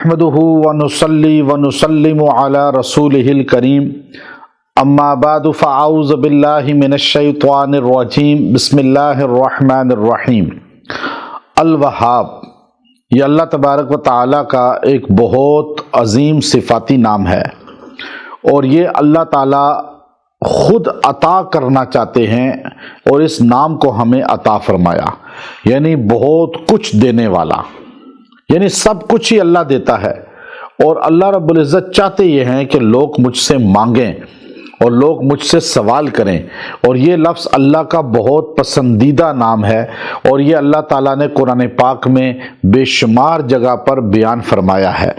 نحمده ونصلي ونسلم على رسوله الكريم اما بعد فاعوذ باللہ من الشیطان الرجیم بسم اللہ الرحمن الرحیم۔ الوہاب یہ اللہ تبارک و تعالیٰ کا ایک بہت عظیم صفاتی نام ہے، اور یہ اللہ تعالیٰ خود عطا کرنا چاہتے ہیں اور اس نام کو ہمیں عطا فرمایا، یعنی بہت کچھ دینے والا، یعنی سب کچھ ہی اللہ دیتا ہے۔ اور اللہ رب العزت چاہتے یہ ہیں کہ لوگ مجھ سے مانگیں اور لوگ مجھ سے سوال کریں، اور یہ لفظ اللہ کا بہت پسندیدہ نام ہے، اور یہ اللہ تعالیٰ نے قرآن پاک میں بے شمار جگہ پر بیان فرمایا ہے۔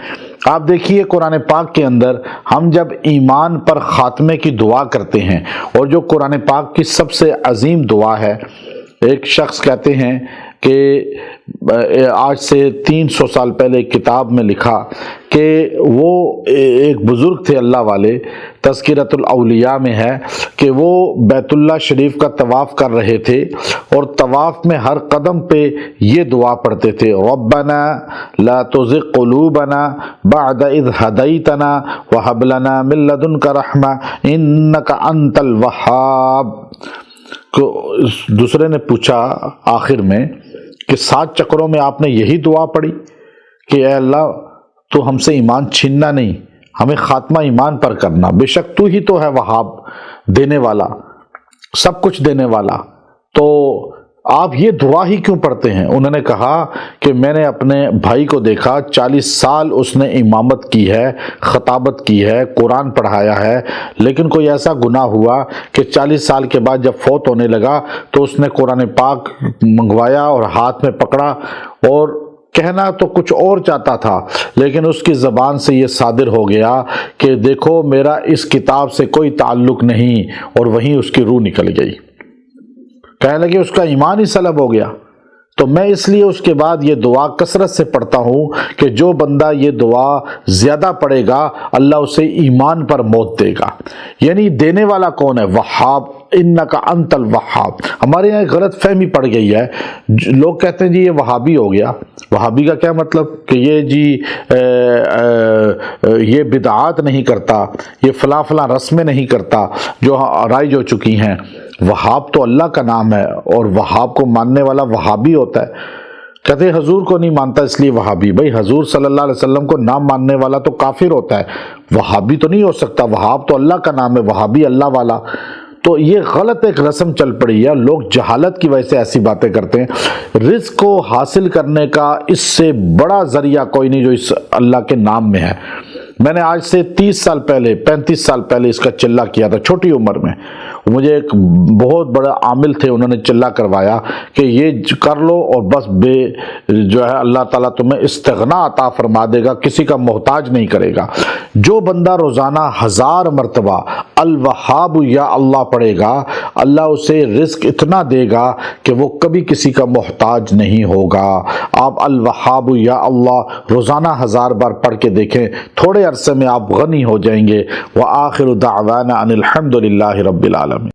آپ دیکھیے قرآن پاک کے اندر ہم جب ایمان پر خاتمے کی دعا کرتے ہیں، اور جو قرآن پاک کی سب سے عظیم دعا ہے، ایک شخص کہتے ہیں کہ آج سے 300 سال پہلے ایک کتاب میں لکھا کہ وہ ایک بزرگ تھے اللہ والے، تذکرۃ الاولیاء میں ہے کہ وہ بیت اللہ شریف کا طواف کر رہے تھے، اور طواف میں ہر قدم پہ یہ دعا پڑھتے تھے، ربنا لا تزغ قلوبنا بعد اذ ہدیتنا وہب لنا من لدنک رحمہ انک انت الوہاب۔ دوسرے نے پوچھا آخر میں کہ 7 چکروں میں آپ نے یہی دعا پڑھی کہ اے اللہ تو ہم سے ایمان چھیننا نہیں، ہمیں خاتمہ ایمان پر کرنا، بے شک تو ہی تو ہے وہاب، دینے والا، سب کچھ دینے والا، تو آپ یہ دعا ہی کیوں پڑھتے ہیں؟ انہوں نے کہا کہ میں نے اپنے بھائی کو دیکھا، 40 سال اس نے امامت کی ہے، خطابت کی ہے، قرآن پڑھایا ہے، لیکن کوئی ایسا گناہ ہوا کہ 40 سال کے بعد جب فوت ہونے لگا تو اس نے قرآن پاک منگوایا اور ہاتھ میں پکڑا، اور کہنا تو کچھ اور چاہتا تھا، لیکن اس کی زبان سے یہ صادر ہو گیا کہ دیکھو میرا اس کتاب سے کوئی تعلق نہیں، اور وہیں اس کی روح نکل گئی، کہنے لگے اس کا ایمان ہی سلب ہو گیا۔ تو میں اس لیے اس کے بعد یہ دعا کثرت سے پڑھتا ہوں کہ جو بندہ یہ دعا زیادہ پڑھے گا اللہ اسے ایمان پر موت دے گا۔ یعنی دینے والا کون ہے؟ وہاب، انک انت الوہاب۔ ہمارے یہاں ایک غلط فہمی پڑ گئی ہے، لوگ کہتے ہیں جی یہ وہابی ہو گیا۔ وہابی کا کیا مطلب؟ کہ یہ جی یہ بدعات نہیں کرتا، یہ فلاں فلاں رسمیں نہیں کرتا جو رائج ہو چکی ہیں۔ وہاب تو اللہ کا نام ہے، اور وہاب کو ماننے والا وہابی ہوتا ہے۔ کہتے ہیں حضور کو نہیں مانتا اس لیے وہابی۔ بھائی حضور صلی اللہ علیہ وسلم کو نہ ماننے والا تو کافر ہوتا ہے، وہابی تو نہیں ہو سکتا۔ وہاب تو اللہ کا نام ہے، وہابی اللہ والا۔ تو یہ غلط ایک رسم چل پڑی ہے، لوگ جہالت کی وجہ سے ایسی باتیں کرتے ہیں۔ رزق کو حاصل کرنے کا اس سے بڑا ذریعہ کوئی نہیں جو اس اللہ کے نام میں ہے۔ میں نے آج سے 30 سال پہلے 35 سال پہلے اس کا چلہ کیا تھا، چھوٹی عمر میں۔ مجھے ایک بہت بڑا عامل تھے، انہوں نے چلہ کروایا کہ یہ کر لو اور بس جو ہے اللہ تعالیٰ تمہیں استغنا عطا فرما دے گا، کسی کا محتاج نہیں کرے گا۔ جو بندہ روزانہ 1000 مرتبہ الوہاب یا اللہ پڑھے گا، اللہ اسے رزق اتنا دے گا کہ وہ کبھی کسی کا محتاج نہیں ہوگا۔ آپ الوہاب یا اللہ روزانہ 1000 بار پڑھ کے دیکھیں، تھوڑے عرصے میں آپ غنی ہو جائیں گے۔ وآخر دعوانا ان الحمد للہ رب العالمین۔